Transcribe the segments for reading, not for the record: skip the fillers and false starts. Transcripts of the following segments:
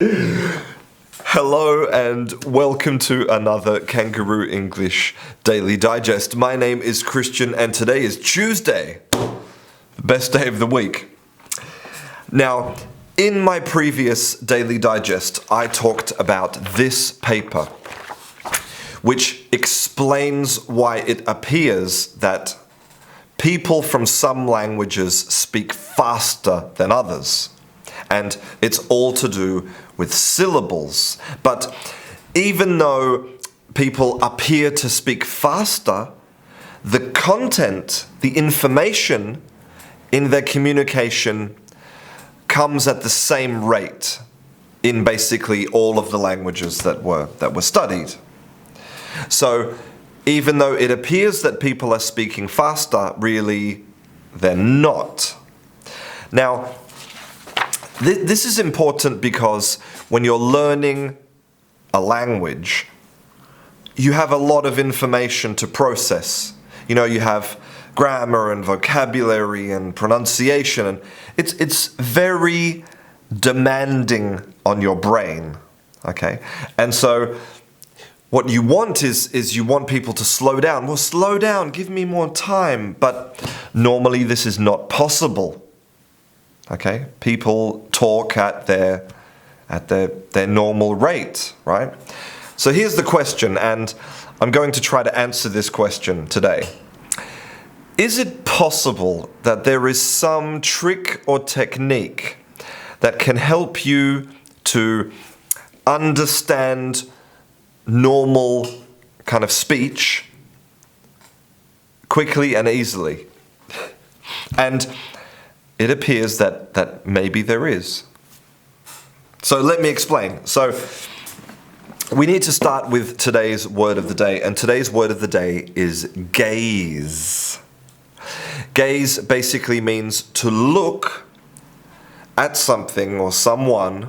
Hello and welcome to another Kangaroo English Daily Digest. My name is Christian and today is Tuesday, the best day of the week. Now, in my previous Daily Digest, I talked about this paper, which explains why it appears that people from some languages speak faster than others. And it's all to do with syllables. But even though people appear to speak faster, the content, the information in their communication comes at the same rate in basically all of the languages that were studied. So even though it appears that people are speaking faster, really they're not. Now, this is important because when you're learning a language, you have a lot of information to process. You know, you have grammar and vocabulary and pronunciation, and it's very demanding on your brain, okay? And so what you want is you want people to slow down. Well, slow down, give me more time. But normally this is not possible. Okay, people talk at their normal rate, right? So here's the question, and I'm going to try to answer this question today. Is it possible that there is some trick or technique that can help you to understand normal kind of speech quickly and easily? And it appears that maybe there is. So let me explain. So we need to start with today's word of the day, and today's word of the day is gaze. Gaze basically means to look at something or someone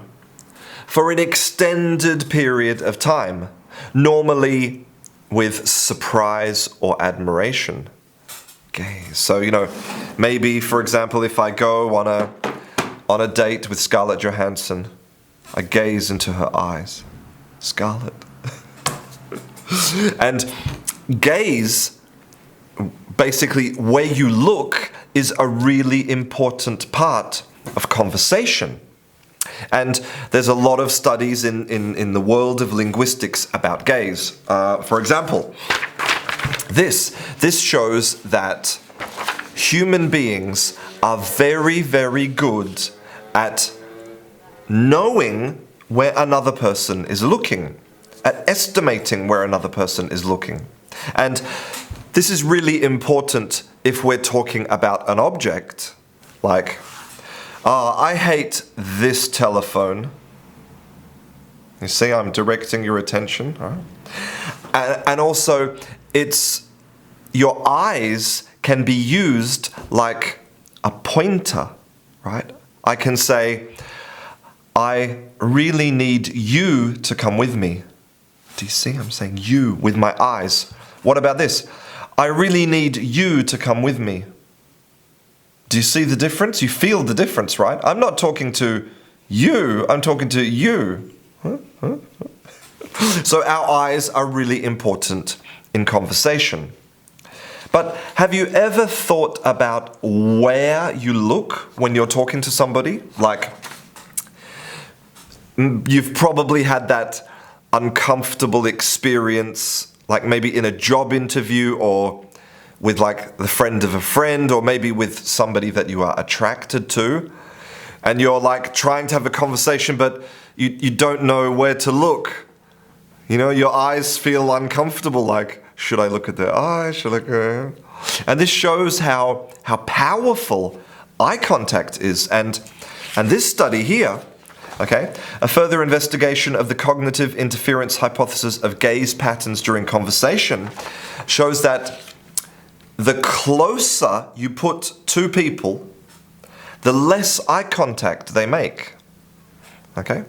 for an extended period of time, normally with surprise or admiration. Gaze. So, you know, maybe, for example, if I go on a date with Scarlett Johansson, I gaze into her eyes. Scarlett. And gaze, basically, where you look is a really important part of conversation. And there's a lot of studies in the world of linguistics about gaze. For example, this shows that human beings are very, very good at knowing where another person is looking, at estimating where another person is looking. And this is really important if we're talking about an object, like, I hate this telephone. You see, I'm directing your attention. Right? And also, your eyes can be used like a pointer, right? I can say, I really need you to come with me. Do you see? I'm saying you with my eyes. What about this? I really need you to come with me. Do you see the difference? You feel the difference, right? I'm not talking to you, I'm talking to you. So our eyes are really important in conversation. But have you ever thought about where you look when you're talking to somebody? Like, you've probably had that uncomfortable experience, like maybe in a job interview or with like the friend of a friend, or maybe with somebody that you are attracted to. And you're like trying to have a conversation, but you don't know where to look. You know, your eyes feel uncomfortable, like, should I look at their eyes? Should I go? And this shows how powerful eye contact is. And this study here, okay, a further investigation of the cognitive interference hypothesis of gaze patterns during conversation, shows that the closer you put two people, the less eye contact they make. Okay?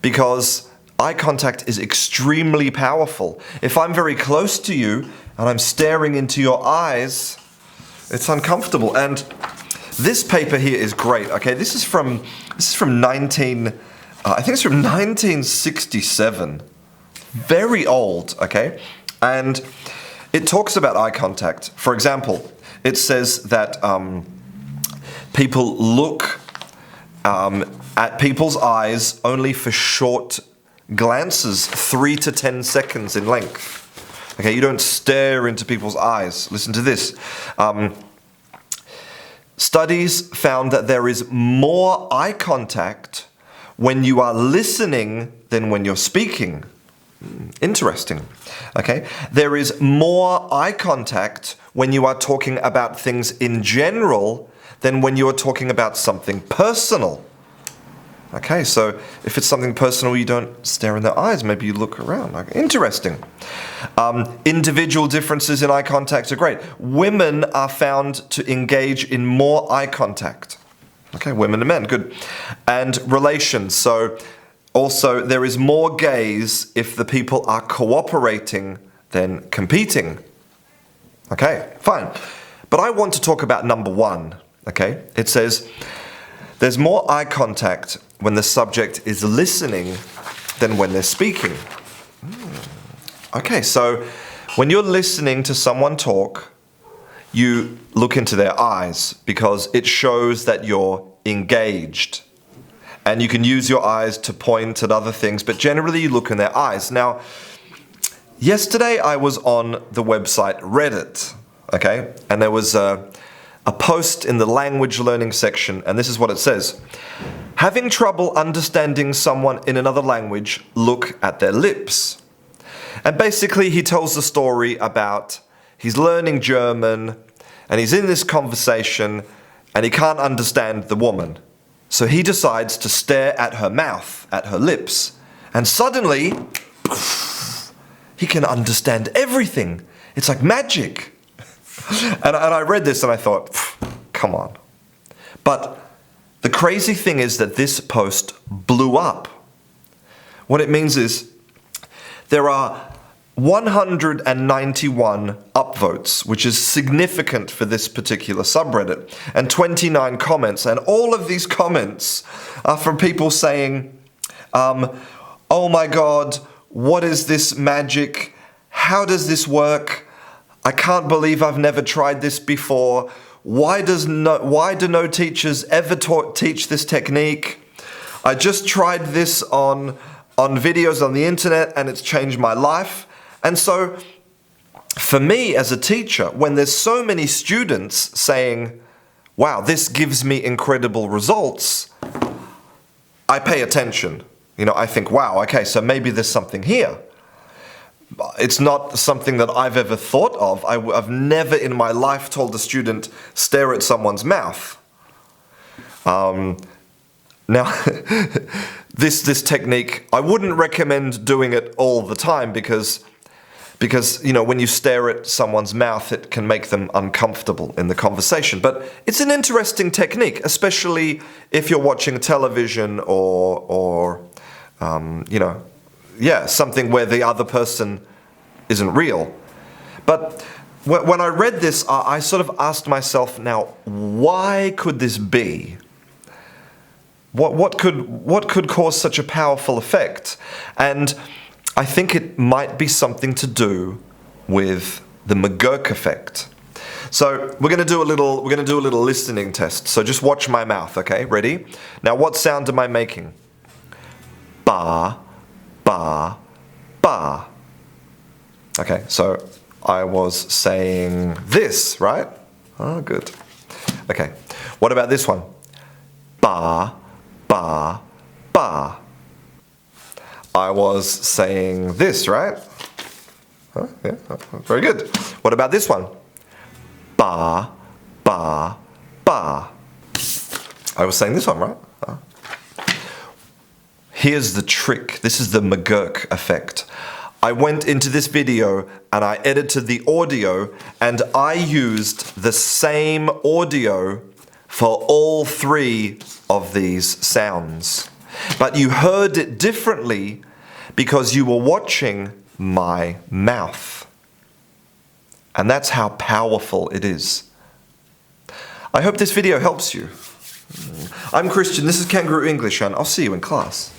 Because eye contact is extremely powerful. If I'm very close to you and I'm staring into your eyes, it's uncomfortable. And this paper here is great. Okay, this is from 19 I think it's from 1967. Very old, okay? And it talks about eye contact. For example, it says that people look at people's eyes only for short glances, 3 to 10 seconds in length. Okay, you don't stare into people's eyes. Listen to this. Studies found that there is more eye contact when you are listening than when you're speaking. Interesting. Okay, there is more eye contact when you are talking about things in general than when you are talking about something personal. Okay, so if it's something personal, you don't stare in their eyes. Maybe you look around. Okay, interesting. Individual differences in eye contact are great. Women are found to engage in more eye contact. Okay, women and men, good. And relations. So also, there is more gaze if the people are cooperating than competing. Okay, fine. But I want to talk about number one. Okay, it says there's more eye contact when the subject is listening than when they're speaking. Okay, so when you're listening to someone talk, you look into their eyes because it shows that you're engaged. And you can use your eyes to point at other things, but generally you look in their eyes. Now, yesterday I was on the website Reddit, okay? And there was a post in the language learning section, and this is what it says. Having trouble understanding someone in another language, look at their lips. And basically he tells the story about he's learning German, and he's in this conversation, and he can't understand the woman. So he decides to stare at her mouth, at her lips, and suddenly he can understand everything. It's like magic. And I read this and I thought, come on. But the crazy thing is that this post blew up. What it means is there are 191 upvotes, which is significant for this particular subreddit, and 29 comments. And all of these comments are from people saying, oh my God, what is this magic? How does this work? I can't believe I've never tried this before. Why do no teachers ever teach this technique? I just tried this on videos on the internet and it's changed my life. And so for me as a teacher, when there's so many students saying, wow, this gives me incredible results, I pay attention. You know, I think, wow, okay, so maybe there's something here. It's not something that I've ever thought of. I've never in my life told a student, stare at someone's mouth. Now, this technique, I wouldn't recommend doing it all the time because you know, when you stare at someone's mouth, it can make them uncomfortable in the conversation. But it's an interesting technique, especially if you're watching television or you know, yeah, something where the other person isn't real. But when I read this, I sort of asked myself, now, why could this be? What could cause such a powerful effect? And I think it might be something to do with the McGurk effect. So we're going to do a little listening test. So just watch my mouth, okay? Ready? Now, what sound am I making? Ba, ba, ba. Okay, so I was saying this, right? Oh, good. Okay, what about this one? Ba, ba, ba. I was saying this, right? Huh? Yeah, very good. What about this one? Ba, ba, ba. I was saying this one, right? Huh? Here's the trick. This is the McGurk effect. I went into this video and I edited the audio and I used the same audio for all three of these sounds. But you heard it differently because you were watching my mouth. And that's how powerful it is. I hope this video helps you. I'm Christian, this is Kangaroo English, and I'll see you in class.